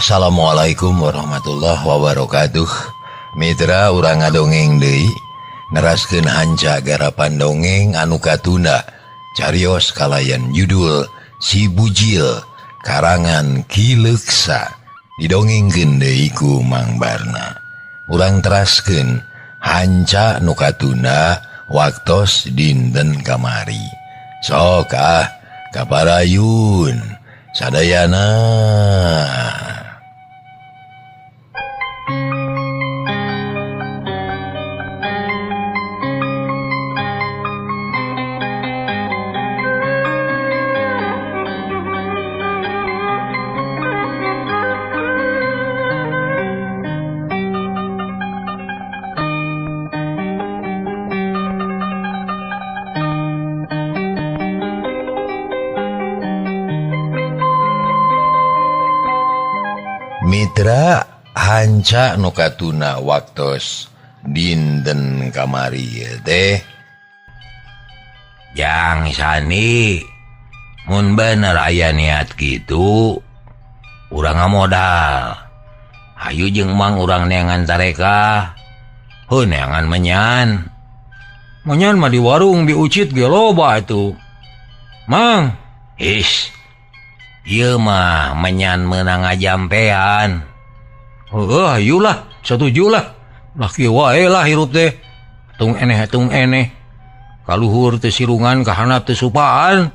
Assalamualaikum warahmatullahi wabarakatuh. Mitra urang ngadongeng deui neraskeun hanca garapan dongeng anu katunda carios kalayan judul Si Bujil karangan Ki Leuksa didongengkeun deui ku Mang Barna. Urang teraskeun hanca nu katunda waktos dinten kamari. Sok kaparayun sadayana. Mitra hanca nu katuna waktos dinten kamari teh jang sani mun bener aya niat kitu urang ngamodal hayu jeung mang urang neangan tareka heuh neangan menyan mah di warung di Ucit ge loba atuh mang ieu mah menyan meunang ngajampean. Ayolah, setuju lah. Laki wae lah hirup teh. Tung eneh. Kaluhur teu sirungan kahanap teu supaan.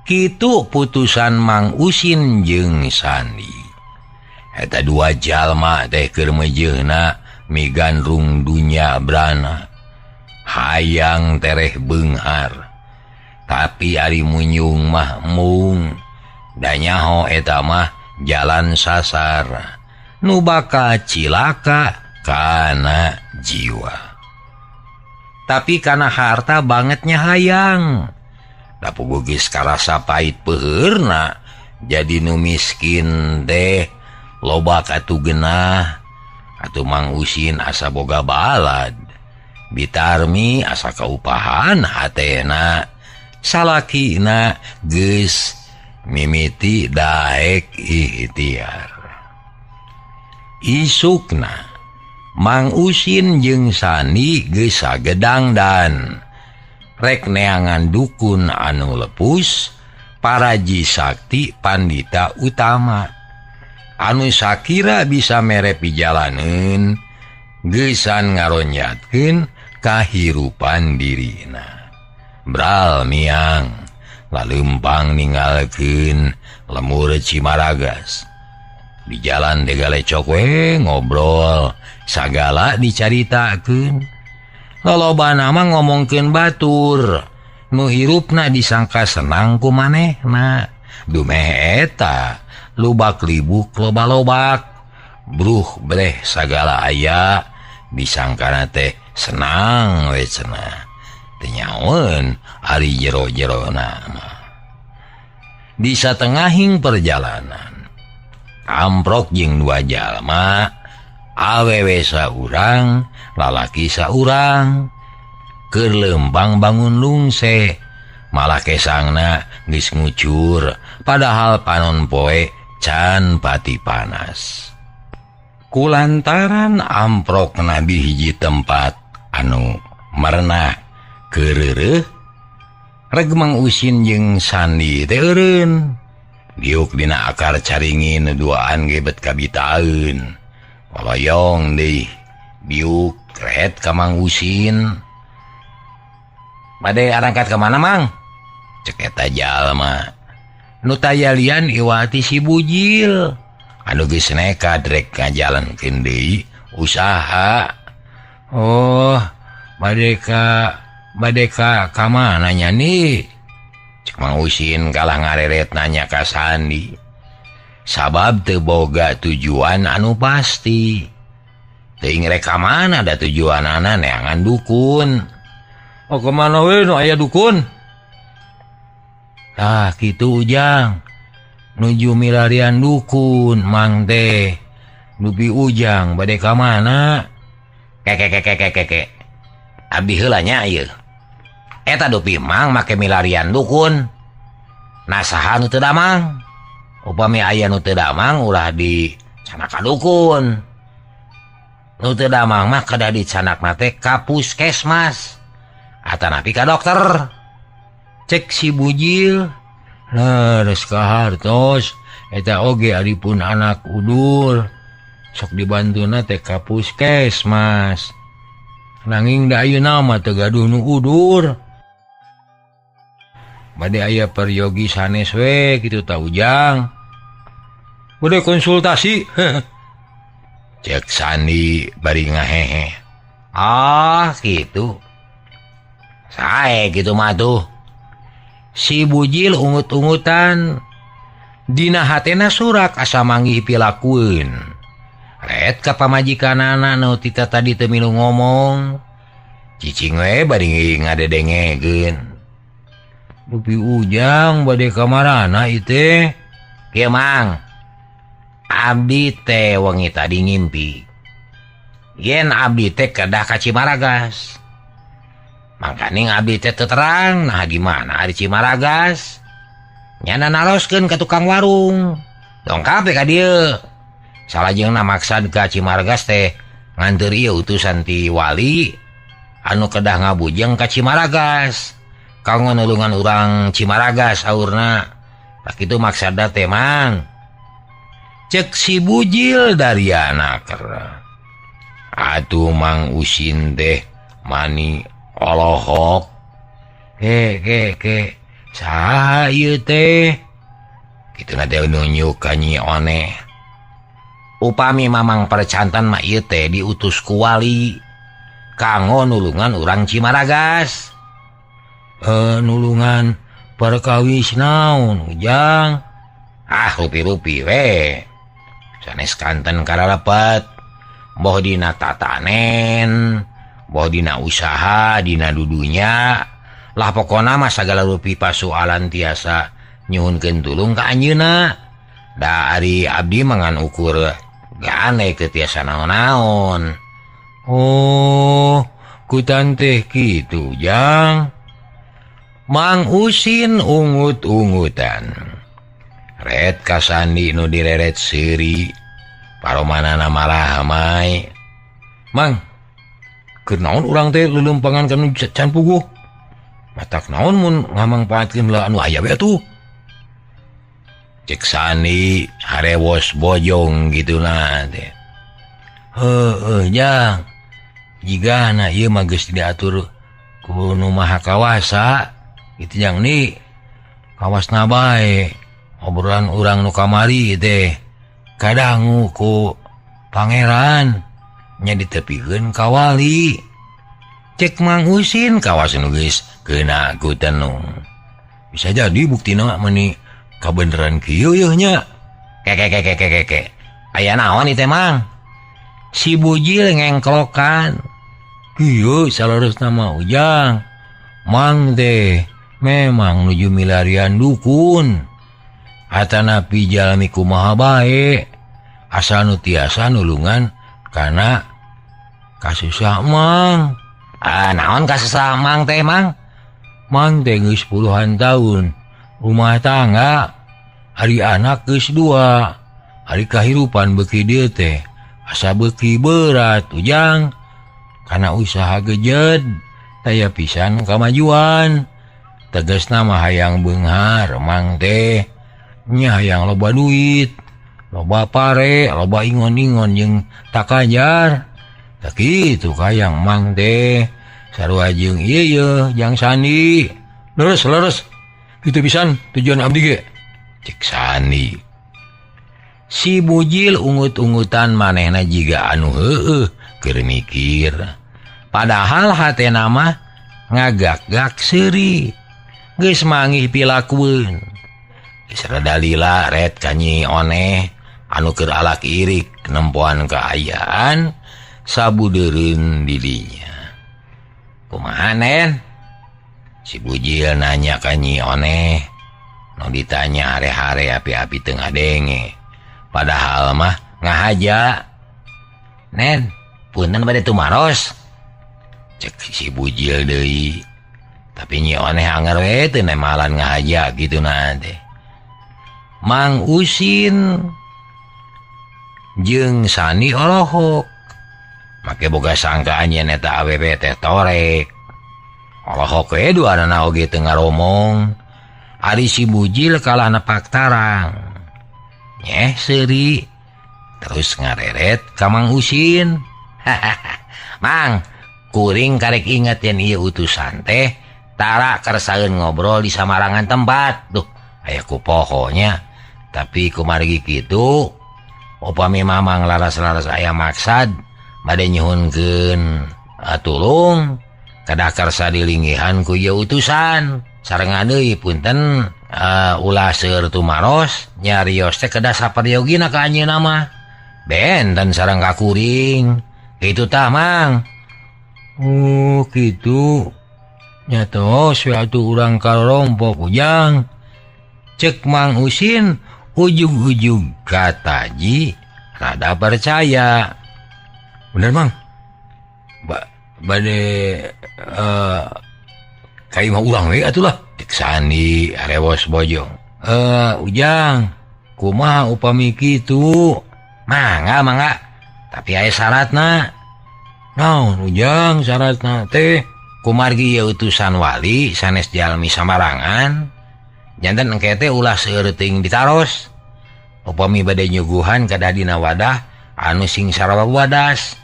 Kitu putusan Mang Usin jeung Sandi. Eta dua jalma teh keur mejeuna migandrung dunya brana. Hayang tereh beunghar. Tapi ari munyung mah mung da nyaho eta mah jalan sasar nu bakal cilaka kana jiwa. Tapi kana harta bangetnya hayang da puguh geus karasa pait peuheurna jadi nu miskin teh loba katu genah atuh Mang Usin asa boga balad bitarmi asa kaupahan hatena salakina geus mimiti daek ikhtiar. Isukna Mang Usin jeung Sani geus sagedangdan rek neangan dukun anu lepus paraji sakti pandita utama anu sakira bisa mere pijalaneun geusan ngaronyatkeun kahirupan dirina. Bral miang laleumpang ninggalkeun lemur Cimaragas di jalan teh galecok we ngobrol sagala dicaritakeun lolobana mah ngomongkeun batur nu hirupna disangka senang ku manehna dumeh eta lubak libuk loba-lobak bruh breh sagala aya disangkana teh senang we cenah nyaun ari jero-jero nama. Di satengahing perjalanan amprok jeung dua jalma awewe saurang lalaki saurang keur leumpang bangun lungse malah kesangna geus ngucur padahal panon poe can pati panas. Kulantaran amprok nabi hiji tempat anu merenah keureuh reg Mang Usin jeung Sandi teh eureun diuk dina akar caringin duaan ge bet kabitaeun oloyong deui diuk ret ka Mang Usin bade arangkat ka mana Mang cek eta jalma nu tayalian iwati Si Bujil anu geus nekat rek ngajalankeun deui usaha. Oh Bade ka kamana nya nih? Cek Mang Usin kalah ngareret nanya ka Sandi. Sabab teu boga tujuan anu pasti. Teuing rek ka mana da tujuanana neangan dukun. Oh kemana we nu aya dukun? Tah kitu Ujang. Nuju milarian dukun Mang teh. Dupi Ujang bade ka mana? Kek. Abdi heula nya ieu. Eta dupi Mang make milarian dukun. Nasaha nu teu damang? upami aya nu teu damang ulah di canak ka dukun, nu teu damang mah kada dicanakna teh ka puskesmas atanapi ka dokter. Cek si bujil, leres kahartos eta oge adipun anak udur sok dibantuna teh ka puskesmas. Nanging da ayeuna mah teu gaduh nu udur. Bade aya peryogi sanes we kitu ta Ujang. Bade konsultasi. Cek Sandi bari ngahehe. Ah gitu. Sae gitu mah tuh. Si bujil ungut-ungutan dina hatena surak asa manggih pilakueun. Ret ka pamajikanana nu tita tadi teu milu ngomong. Cicing we bari ngadedengegeun. Dupi Ujang bade ka marana ieu teh? Kieu Mang. Abdi teh wengi tadi ngimpi. Yen abdi teh kedah ka Cimaragas. Mangkaning abdi teh teu terang nah di mana di Cimaragas. Nyana naroskeun ka tukang warung. Dongkap ka dieu. Salajengna maksad ka Cimaragas teh nganteur ieu utusan ti wali anu kedah ngabujeng ka Cimaragas kanggo nulungan urang Cimaragas saurna. Tak kitu maksada teh Mang. Cek si bujil dari anak. Atuh Mang Usin teh mani olohok. Ke saha ieu teh? Kituna teh nunjuk ka Nyi Oneh. Upami mamang percantan mah ieu teh diutus ku wali kanggo nulungan urang Cimaragas. Nulungan perkawis naon Ujang? Ah rupi-rupi we. Sanes kanten karalepet. Boh dina tatanen, boh dina usaha, dina dudunya. Lah pokona mah sagala rupi pasualan tiasa nyuhunkeun tulung ka anjeunna. Da ari abdi mangan ukur gane teu tiasa naon-naon. Oh, kutan teh kitu Jang. Mang Usin ungut-ungutan. Ret ka Sandi nu direret seuri. Paromanana malah hamai. Mang, keur naon urang teh leuleumpangan kanu can puguh? Matak naon mun ngamangpaatkeun la anu aya we atuh? Cek Sandi harewos bojong gituna teh. Heueuh Jang. Jigana ieu mah geus diatur ku nu maha kawasa. Kitu Jang ni. Kawasna bae. Obrolan urang nu kamari teh kadangu ku pangeran nya ditepikeun ka wali. Cek Mang Usin kawas nu geus keuna ku tenung. Bisa jadi buktina meuni kabeneran kieu yeuh nya. Ke. Aya naon ieu teh Mang? Si bujil ngengklokan. Kieu salurusna mah Ujang. Mang teh memang nuju milarian dukun. Atanapi jalmi kumaha bae. Asal nu tiasa nulungan kana kasusah Mang. Naon kasusah Mang teh Mang? Mang teh geus puluhan tahun rumah tangga. Hari anak geus 2. Hari kahirupan beuki dieu teh asa beuki berat Ujang. Kana usaha gejed taya pisan kamajuan. Tegasna mah hayang beunghar Mang teh. Nya hayang loba duit, loba pare, loba ingon-ingon jeung takajar. Tak kitu kayang Mang teh. Sarua jeung ieu Jang Sandi. Leres. Kitu pisan tujuan abdi ge. Cek Sandi. Si bujil ungut-ungutan manehna jiga anu heueuh keur mikir. Padahal hatena mah ngagak-gak seuri. Geus manggih pilakueun. Serada lila ret ka Nyi Oneh anu keur alak irik nempoan kaayaan sabudeureun di dinya. Kumaha Nen? Si bujil nanya ka Nyi Oneh. Nu ditanya hare-hare api-api teu ngadenge. Padahal mah ngahaja. Nen, punten bade tumaros. Cek si bujil deui. Tapi Nyi Oneh anger we teu nemalan ngahaja kituna teh. Mang Usin jeung Sani Olohok make boga sangkaan yen eta awewe teh torek. Olohok we duanana oge teu ngaromong. Ari si Bujil kalah nepak tarang. Nyeh seuri terus ngareret ka Mang Usin. Mang, kuring karek inget yen ieu utusan teh tara kersaeun ngobrol di samarangan tempat. Duh, aya ku pohonya. Tapi kumargi kitu, upami mamang laras-laras aya maksad bade nyuhunkeun tulung kadah karsa dilinggihan ku ieu utusan. Sarengan deui punten ulah seueur tumaros nyarios teh kedah saperyoogina ka anjeunna mah. Benten sareng ka kuring. Kitu tah, Mang. Oh, kitu. Nya tos we atuh urang karompok ujang. Cek Mang Usin ujug-ujug kataji rada percaya. Bener, Mang. Bade kai mah urang we atuh lah. Cek Sani arewos bojong. Ujang, kumaha upami kitu? Mangga. Tapi aya syaratna. Naon Ujang syaratna teh? Kumargi ieu utusan wali sanes jalmi samarangan. Janten engke teh ulah seueur teuing ditaros. Upami bade nyuguhan kadah dina wadah anu sing sarwa wadas.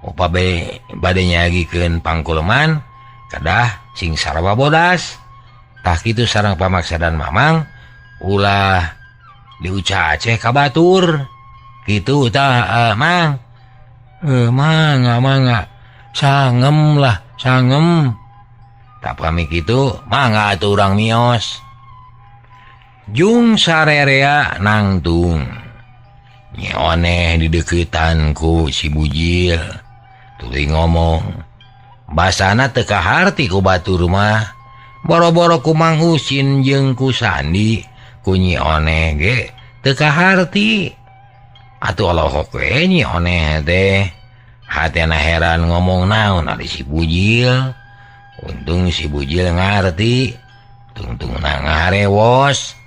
Upami bade nyagikeun pangkuleman kadah sing sarwa bodas. Tah kitu sareng pamaksadan Mamang ulah diucap aceh ka batur. Kitu tah Mang. Mangga. Sangem. Tak pami kitu, mangga atuh urang mios. Jung sarerea nangtung. Nyoneh di deketan ku si Bujil. Tuluy ngomong. Basana teu kaharti ku batur mah. Boro-boro ku Mang Usin jeung ku Sandi, ku nyoneh ge teu kaharti. Atuh Allahok we nyoneh teh. Hatena heran ngomong naon ari si Bujil. Untung si Bujil ngarti. Tungtungna ngarewos.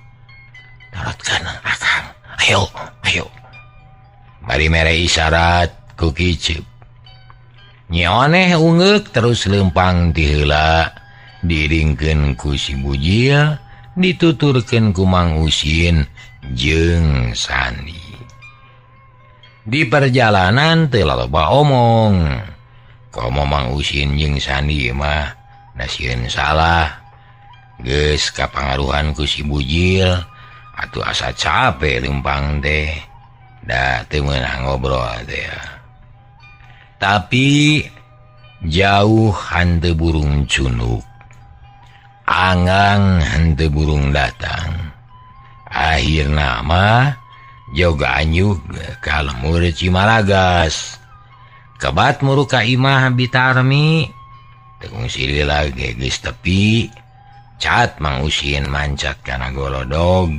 Tarotkeun akang. Ayo. Bari mere isyarat ku kiceup. Nyoneh ungeuk terus leumpang ti heula. Diringkeun ku si Bujil, dituturkeun ku Mang Usin jeung Sandi. Di perjalanan teu loba omong. Komo Mang Usin jeung Sandi mah da sieun salah. Geus kapangaruhan ku si Bujil, atuh asa capek leumpang teh. Da teu meunang ngobrol teh. Tapi jauh henteu burung cunuk. Anggang henteu burung datang. Akhirna mah joga anyug ka lemur Cimaragas. Kebat muru ka imah Bitarmi. Tegung silila geus tepi. Cat Mang Usin mancat kana golodog.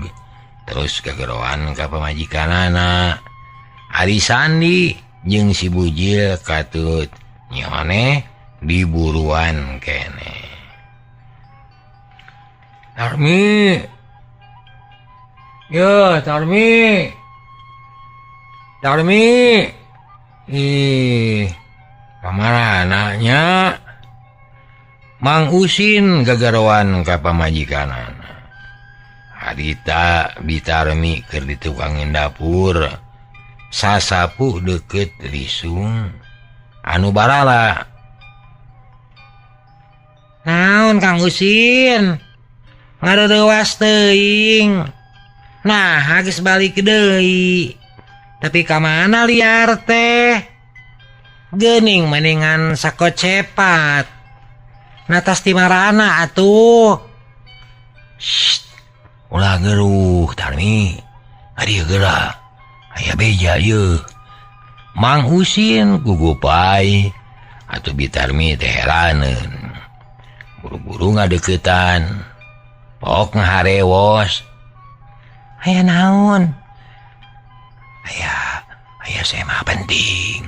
Terus kageroan ka pamajikanana. Ari Sandi jeung si Bujil katut nyoneh diburuan kene. Tarmi. Ya, Tarmi. Kamarana nya? Mang Usin gagaroan ka pamajikanana. Harita Bitarmi keur di tukangin dapur. Sasapu deukeut risung. Anu barala. Naon Kang Usin? Ngareurewas teuing. Nah, geus balik deui. Tapi ka mana liar teh? Geuning mendingan sakocepat. Natas ti marana atuh. Shh. Ulah geruh, Tarmi. Adieu geura. Aya beja ieu. Mang Usin gugupai. Atuh Bitarmi teh heraneun. Buru-buru ngadeuketan. Pok ngaharewos. Aya naon? Aya mah penting.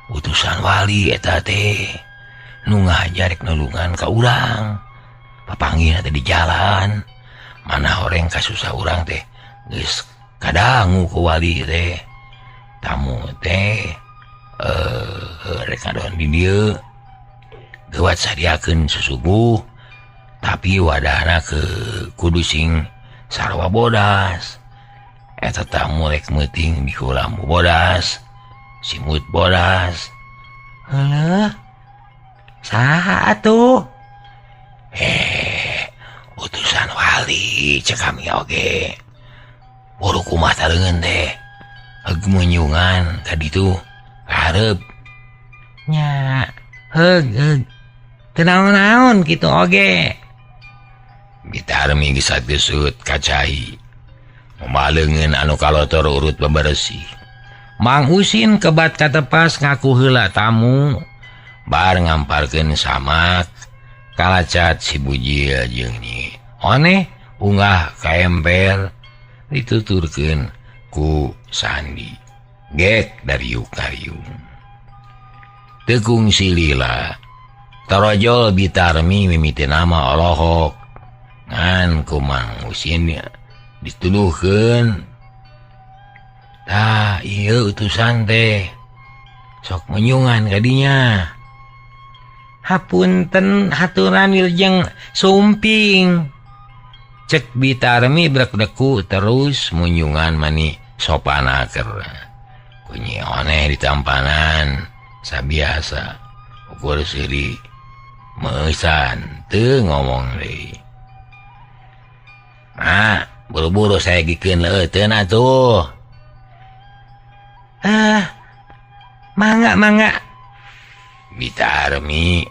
Utusan wali eta teh nu ngajarek nulungan ka urang. Papanggihna teh di jalan. Mana horeng kasusah urang teh geus kadangu ku wali teh tamu teh rek ngadon di dieu geuwat sadiakeun susuguh tapi wadahna kudu sing sarwa bodas eta tamu rek meuting di lampu bodas simut bodas heuh saha atuh utusan wali cek kami oge buru kumah tareungeun teh menyungan ka ditu hareup nya heug teu naon-naon kitu oge bitarmi geus geusut kacai maleungeun anu kalotor urut bebersih Mang Usin kebat katepas ngaku heula tamu bar ngamparkeun samak kalacat si Bujil jeung Nyi Oneh unggah ka ember dituturkeun ku Sandi gek dari yukariung tekung silila tarojol bitarmi mimiti nama Olohok ngan ku Mang Usin dituduhkeun tah ieu utusan teh sok menyungan kadinya hapunten haturan wilujeng sumping cek bitarmi brek-deku terus munyungan mani sopanaker ku Nyi Oneh ditampanan sabiasa ukur siri meusan teu ngomong deui buru-buru saya gikeun leuteun atuh mangga bitarmi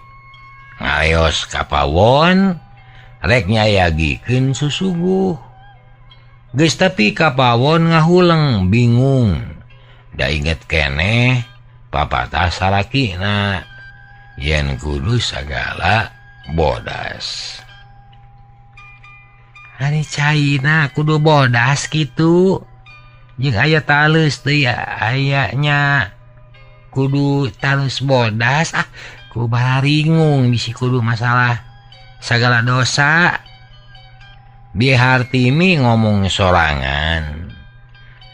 ngaleos ka pawon rek nyayagikeun susuguh geus tapi ka pawon ngahuleng bingung da inget keneh papatah salakina yen kudu sagala bodas hari caina kudu bodas kitu jeung aya tales teh ayanya kudu tales bodas ku balaringung bisi kudu masalah sagala dosa Bihartimi ngomong sorangan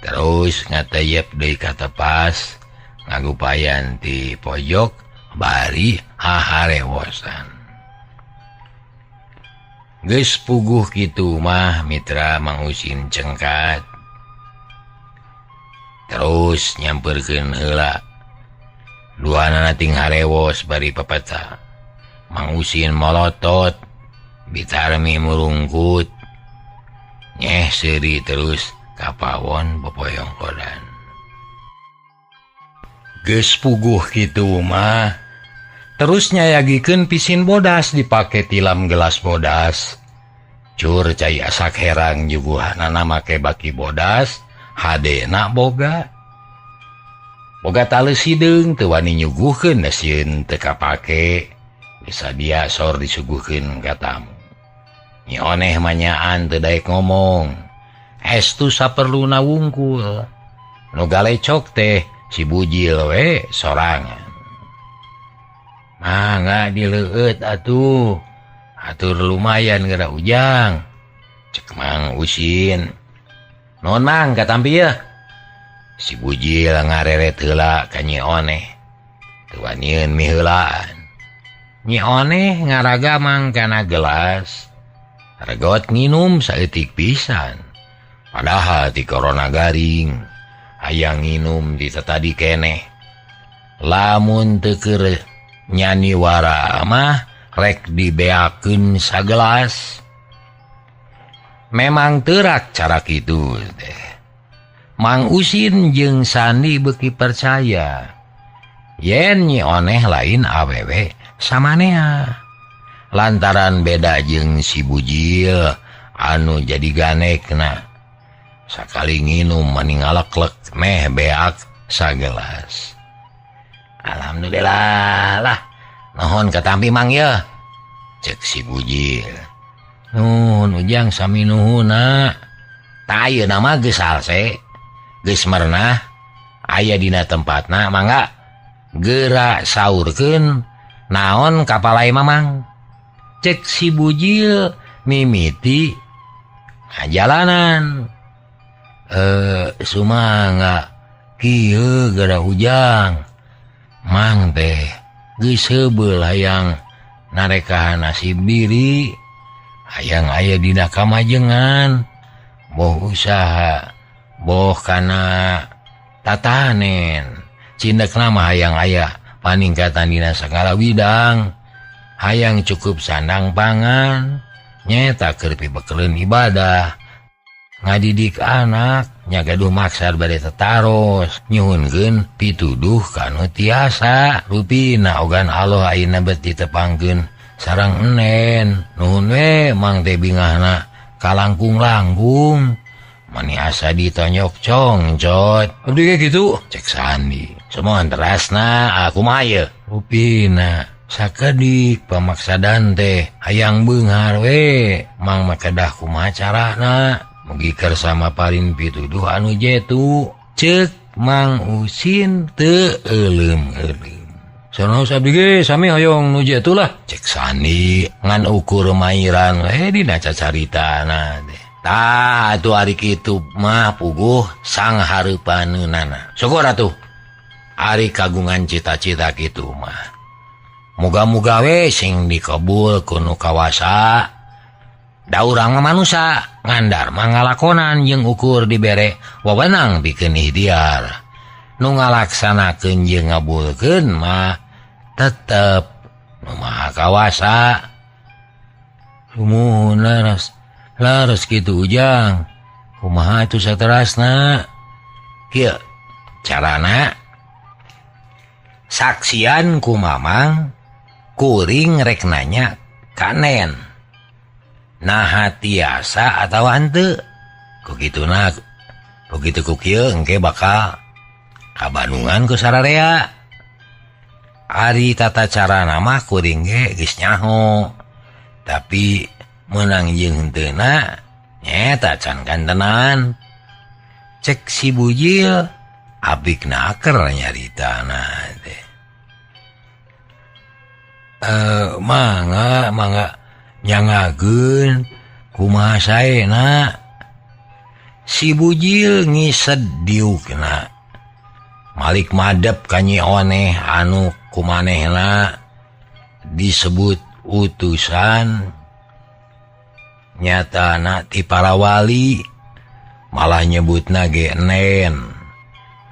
terus ngatayep deui ka tepas ngagupayan ti pojok bari haharewosan geus puguh kitu mah mitra Mang Usin cengkat terus nyamperkeun heula duanana ting harewos bari papata Mang Usin molotot bitarmi murungkut nyeh seuri terus ka pawon bepoyongkodan geus puguh kitu mah terus nyayagikeun pisin bodas dipake tilam gelas bodas cur cai asak herang juguhanana make baki bodas hadena boga tales hideung teu wani nyuguhkeun da sieun teu kapake bisa dia sor disuguhkeun ka tamu Nyi Oneh manyaan teu daek ngomong estu saperluna wungkul nu galecok teh si Bujil we sorangan mangga dileueut atuh atur lumayan gara ujang cek Mang Usin non mang katampi ya si Bujil ngareret heula ka Nyi Oneh teu wanieun mi heulaan Nyi Oneh ngaragamang kana gelas regot nginum saeutik pisan padahal ti corona garing aya nginum di tadi keneh lamun teu keur nyani wara mah rek dibeakeun sagelas memang teurak cara kitu teh Mang Usin jeung Sandi beuki percaya yen Nyi Oneh lain awewe samanea lantaran beda jeung si Bujil anu jadi ganekna sakali nginum mani ngaleklek meh beak sagelas alhamdulillah lah nuhun katampi Mang ya cek si Bujil nuhun ujang sami nuhunna tah ayeuna mah geus salse geus merenah aya dina tempatna mangga geura saurkeun naon kapalai mamang cek si Bujil mimiti jalanan Sumangga kieu gara ujang mang teh geus heubeul hayang narekahan nasib diri hayang aya dina kamajengan boh usaha boh kana tatanen cindekna mah hayang aya paningkatan dina sagala bidang hayang cukup sandang pangan nyeta keur pibekeuleun ibadah ngadidik anak nya gaduh maksar bade tetaros nyuhunkeun pituduh kanu tiasa rupina ogan Allah ayeuna beuti tepangkeun sareng enen nuhun we mang teh bingahna kalangkung-langkung mani asa ditonyok congcot abdi ge kitu cek Sandi samoan terasna aku mah ye rupina sakedik pamaksadan teh hayang beunghar we mang makadah kumaha carana mugi keur sama parin pituduh anu jetu ceuk Mang Usin teu euleum-euleum sono abdi ge sami hoyong nu jetu lah cek Sandi ngan ukur mairan dina cacaritana teh tah atuh ari kitu mah puguh sang hareupaneunana syukur atuh ari kagungan cita-cita kitu mah muga-muga we sing dikabul ku nu kawasa da urang mah manusia ngandar mangalakonan jeung ukur dibere wewenang pikeun ikhtiar nu ngalaksanakeun jeung ngabulkeun mah tetep nu maha kawasa sumuhun laras kitu ujang kumaha atuh saterasna kieu carana saksian ku mamang kuring rek nanya kanen nah tiasa atau henteu kukituna begitu ku kieu engke bakal kabandungan ku sararea ari tata carana mah kuring ge geus nyaho tapi meunang jeung henteuna nyeta can kantenan cek si bujil abikna aker nyaritana teh mangga nyangageun kumaha saena si bujil ngised diukna malik madep ka Nyi Oneh anu kumanehna disebut utusan nyatana ti para wali malah nyebutna ge enen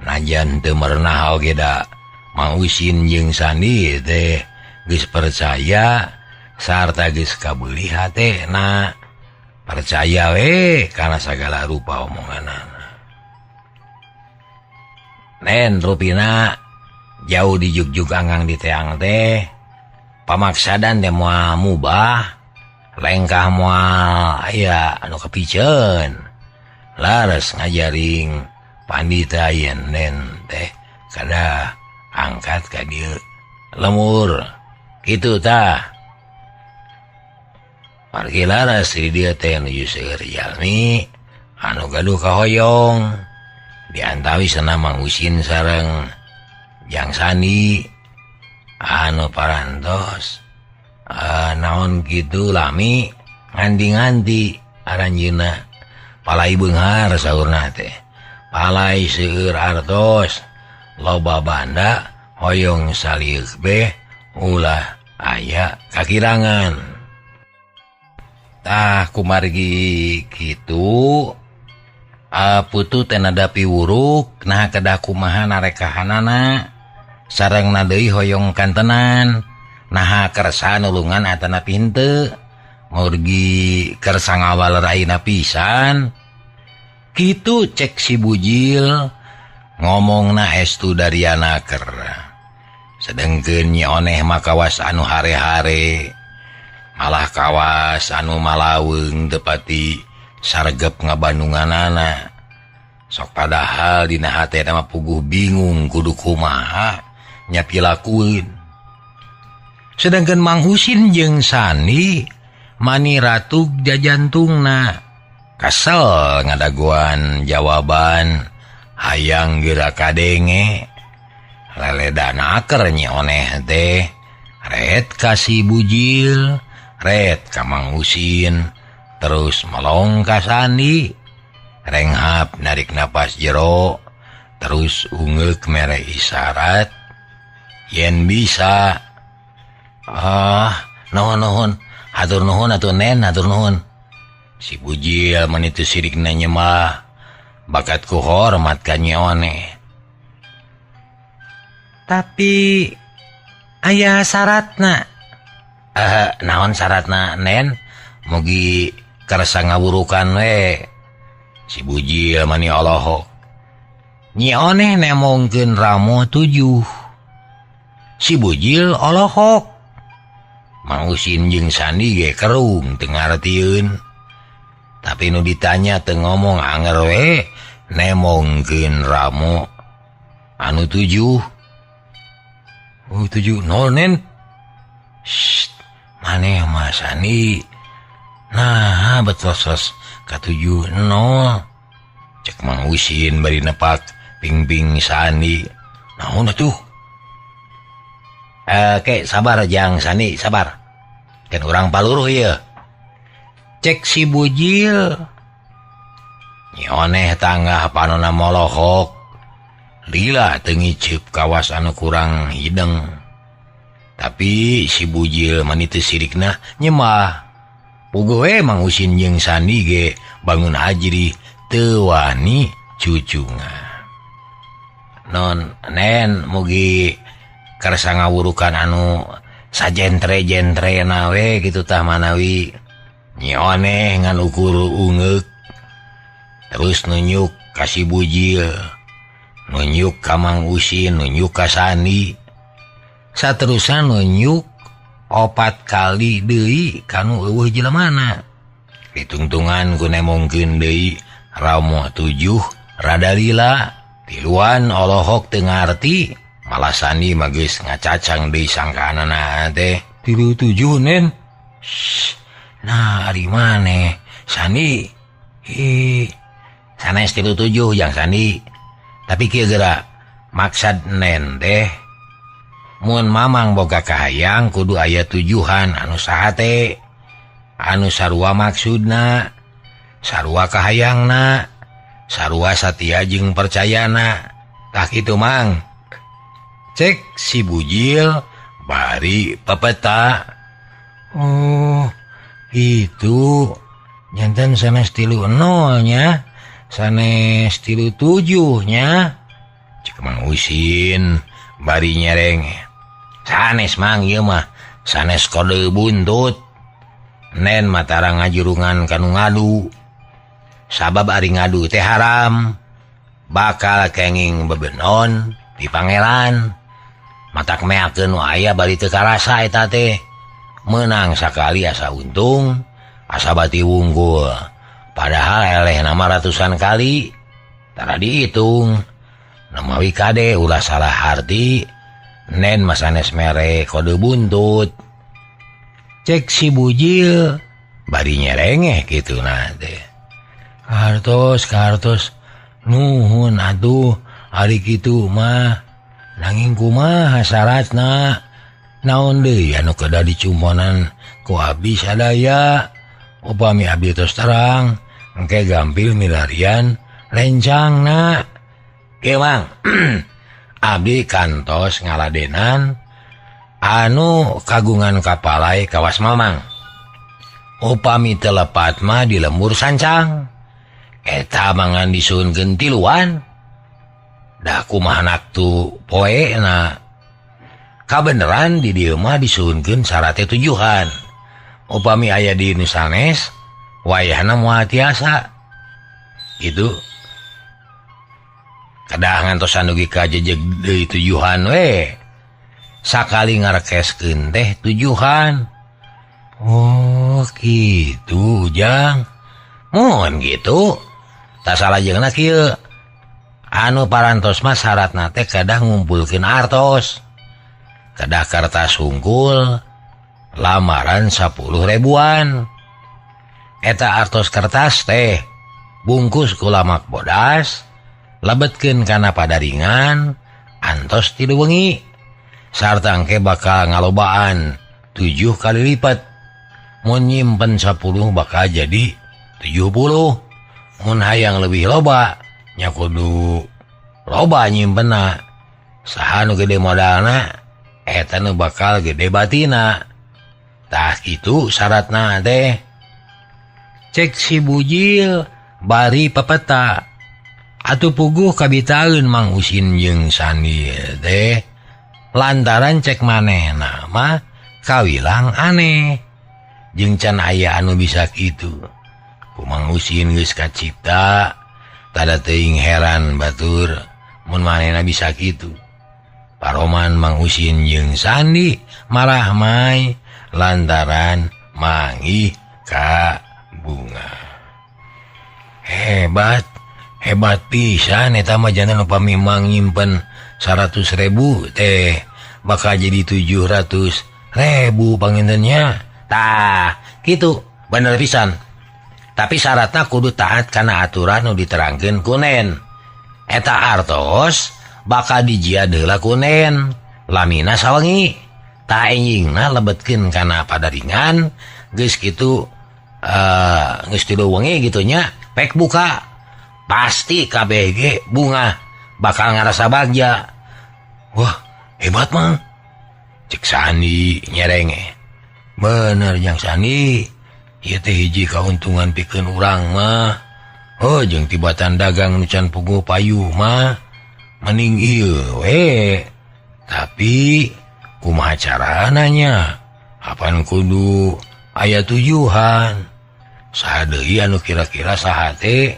najan teu merenah oge da Mang Usin jeung Sandi teh geus percaya sarta geus kabeuli hatena percaya we kana sagala rupa omonganana nen rupina jauh di jugjug anggang di teang teh pamaksadan teh moal mubah lengkah moal aya anu kepiceun laras ngajaring pandita yen nen teh kada angkat ka dieu lemur kitu tah margi laras di dieu teh nuju seueur jalmi anu gaduh kahoyong diantawisna Mang Usin sareng Jang Sandi anu parantos naon kitu lami nganti-nganti aranjeunna palai beunghar saurna teh palai seueur artos loba banda hoyong salieuk beh ulah aya kakirangan tah kumargi kitu putu teh nada piwuruk nah kedah kumaha narekahanana sareng nadeui hoyong kantenan nah kersa nulungan atana pinte murgi kersa ngawal raina pisan kitu cek si bujil ngomongna estu dari anaker sedengkeun Nyi Oneh mah kawas anu hare-hare malah kawas anu malaweung teu pati sargep ngabandunganana sok padahal dina hatena mah puguh bingung kudu kumaha nya pilakueun sedangkeun Mang Usin jeung Sandi mani ratug jajantungna kasel ngadaguan jawaban hayang geura kadenge leledana aker Nyi Oneh teh ret ka si bujil ret ka Mang Usin terus melong ka Sandi renghap narik napas jero terus ungeuk mere isyarat yen bisa. Nuhun hatur nuhun atuh Nen, hatur nuhun. Si bujil manitu sirikna nyemah bakatku hormat ka nyeone. Tapi aya syaratna. Naon syaratna Nen? Mugi karasa ngawurukan we. Si bujil mani Allahok. Nyeone nemongkeun ramo 7. Si bujil Allahok. Mang Usin jeung Sandi ge kerung teu ngartieun. Tapi nu ditanya teu ngomong anger we nemongkeun ramo anu 7. 7 nol Nen. Maneh mah Sandi. Nah betos ka 7 nol. Cek Mang Usin bari nepak ping-ping Sandi. Naon atuh? Sabar jang Sandi, sabar. Kan urang paluruh ieu. Cek si bujil. Nyoneh tanggah panonna molohok. Lila teu ngiceup kawas anu kurang hideng. Tapi si bujil manitu sirikna nyemah. Puguh we Mang Usin jeung Sandi ge bangun ajri teu wani cucunga. Non Nen mugi karasa ngawurukan anu sajentre-jentrena we kitu tah manawi. Nyoneh ngan ukur ungeuk. Terus nunjuk ka si bujil. Nunjuk ka Mang Usin, nunjuk ka Sandi. Saterusan nunjuk 4 kali deui kanu eueuh jelemana. Ditungtungan ku nemongkeun deui ramo 7 rada lila. Tiluan Allahok teu ngarti. Malah Sandi mah geus ngacacang deui sangkaanana teh 7 Nen. Nah, ari maneh Sandi. Sanes 7 jang Sandi. Tapi kieu geura maksad Nen teh mun mamang boga kahayang kudu aya tujuan anu saha teh. Anu sarua maksudna, sarua kahayangna, sarua satia jeung percayana. Tah kitu Mang. Cek si bujil bari pepeta. Oh, itu jantan sanes 3 nolnya, sanes 3 7 nya. Cek Mang Usin bari nyereng. Sanes Mang ieu mah sanes kode buntut. Nen matara ngajurungan kanu ngadu. Sabab ari ngadu teh haram. Bakal kenging bebenon di pangeran. Matak meakeun aya bari teu karasa eta teh. Menang sakali asa untung, asa bati wunggul. Padahal eleh nama ratusan kali. Tara dihitung. Namawi kade ulah salah arti. Nen masanes mere kode buntut. Cek si bujil bari nyerengeh kitu teh. Kartos nuhun atuh ari kitu mah. Nanging kumaha syaratna? Naon deui anu kada dicumponan ku abdi sadaya? Upami abdi tos terang engke gampil milarian lencangna. Kieu Mang. Abdi kantos ngaladenan anu kagungan kapalai kawas mamang. Upami teu lepat mah di lembur sancang. Eta mangan disuunkeun tiluan. Da kumaha naktu poena. Kabeneran di dieu mah disuunkeun sarate 7. Upami aya di nu sanes wayahna moal tiasa. Gitu. Kadah ngantos anu ge kajejeg deui 7 we. Sakali ngarekeskeun teh 7. Oh, kitu jang. Mun gitu. Tak salah jeung kieu. Anu parantos mah syaratna teh kadah ngumpulkeun artos. Kadah kertas hungkul lamaran 10 ribuan. Eta artos kertas teh bungkus ku lamak bodas, lebetkeun kana padaringan antos 3 wengi. Sarta engke bakal ngalobaan 7 kali lipat. Mun nyimpen 10 bakal jadi 70. mun hayang lebih loba nya kudu loba nyimpena saha nu gede modalna eta nu bakal gede batina tah kitu syaratna teh. Cek si bujil bari pepeta atuh puguh kabitaeun Mang Usin jeung Sandi teh lantaran cek manehna mah kawilang aneh jeung can aya anu bisa kitu ku Mang Usin geus kacipta tada teuing heran batur mun manehna bisa kitu. Paroman Mang Usin jeung Sandi marah mai lantaran manggih ka bunga. Hebat pisan eta mah jangan lupa memang nyimpen 100.000 teh bakal jadi 700.000 pangintennya. Tah gitu bener pisan. Tapi syaratnya kudu taat kana aturan nu diterangkeun ku Nen. Eta artos bakal dijieun heula ku Nen lamina sawengi. Tah enjingna lebetkeun kana padaringan geus kitu geus tilu wengi gitu nya pek buka pasti KBG bunga bakal ngarasa bagja. Wah hebat Mang cek Sandi nyerenge. Bener jeung Sandi ieu teh hiji kauntungan pikeun urang mah. Oh jeung tibatan dagang nu can puguh payuh mah mending ieu we. Tapi kumaha carana nya apan kudu aya tujuan. Saha deui anu kira-kira saha teh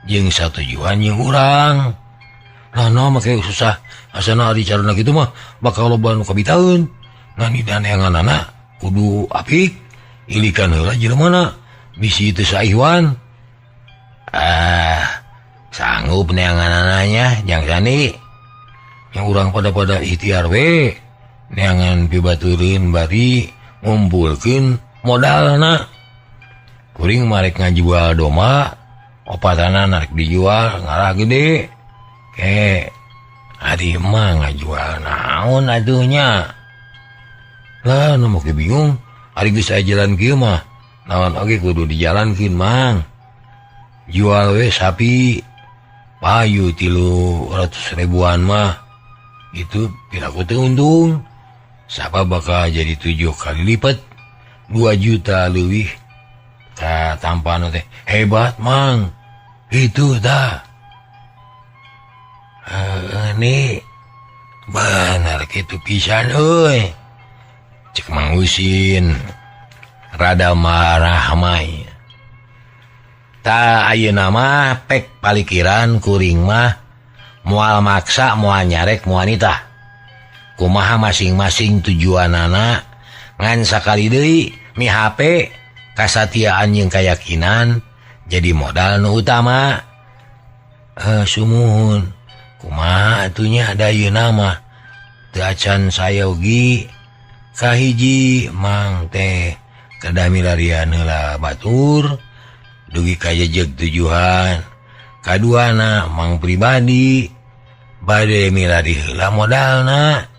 jeung satujuan jeung urang. Lah mah make susah asana ari carana kitu mah bakal loba anu kabitaeun. Ngani daneanganana kudu apik ilikan heula jelemana bisi teu saihwan. Sanggup neanganana nya jang Sandi. Yang urang pada ikhtiar we neangan pibatureun bari ngumpulkeun modalna. Kuring marek ngajual domba opatana narek dijual ngarah gede ke ari mah ngajual naon atuhnya. Lah nu make bingung ari geus aya jalan kieu mah naon oge kudu dijalankeun Mang. Jual we sapi payu 300.000-an mah itu piraku teh untung. Sapa bakal jadi 7 kali lipat 2 juta leuwih. Tah tampana teh hebat Mang. Itu dah. Ini bener kitu pisan euy. Cek Mang Usin rada marah mai. Tah ayeuna mah pek palikiran kuring mah moal maksa moal nyarek moal nitah. Kumaha masing-masing tujuanana ngan sakali deui mihape kasatiaan jeung kayakinan jadi modal nu utama. Sumuhun kumaha atunya da ayeuna mah teu acan sayogi kahiji Mang teh kedah milarian heula batur dugi ka jejeg tujuan. Kaduana Mang pribadi bade milari heula modalna.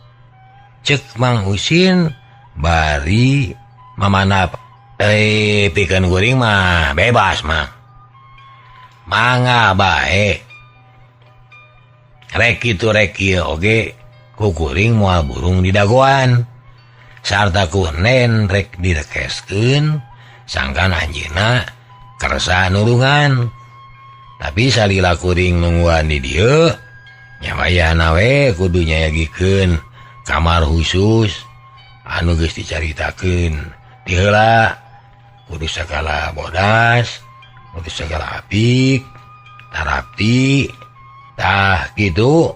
Cek Mang Usin bari mamanap pikeun kuring mah bebas Mang. Mangga bae. Rek kitu rek ieu oge ku kuring moal burung di dagoan. Sarta ku Nen rek direkeskeun sangkan anjeunna kersa nulungan. Tapi salila kuring nungguan di dieu nya wayahna we kudu nyayagikeun kamar khusus anu geus dicaritakeun ti heula. Kudu sagala bodas, kudu sagala apik, tarapti, tah gitu.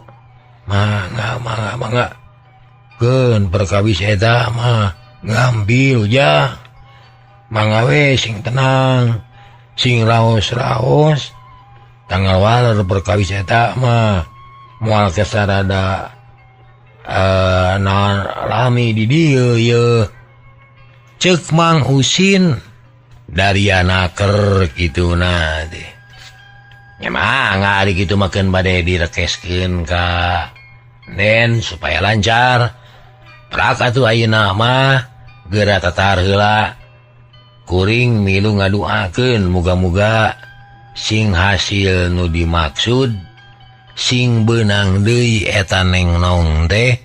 Mangga. Keun perkawis eta mah ngambil ja. Mangga we sing tenang, sing raos-raos. Tanggal waler perkawis eta mah moal kesarada lami di dieu ye. Cek Mang Usin dari anaker kitu na teh. Ya mangga ari kitu makeun bade direkeskeun ka Nen supaya lancar. Prak atuh ayeuna mah geura tatar heula. Kuring milu ngaduakeun muga-muga sing hasil nu dimaksud sing benang deui eta Neng Nong teh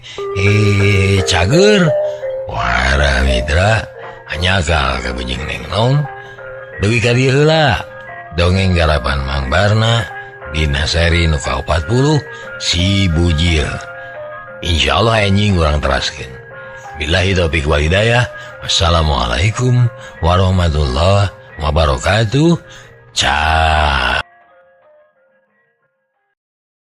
cager wara mitra hanyakal ka bejing Neng Nong deui ka dieu heula dongeng garapan Mang Barna dina seri nu ka-40 si Bujil. Insyaallah anjing urang teraskeun. Billahi taufiq wal hidayah. Wassalamualaikum warahmatullahi wabarakatuh. Ciao.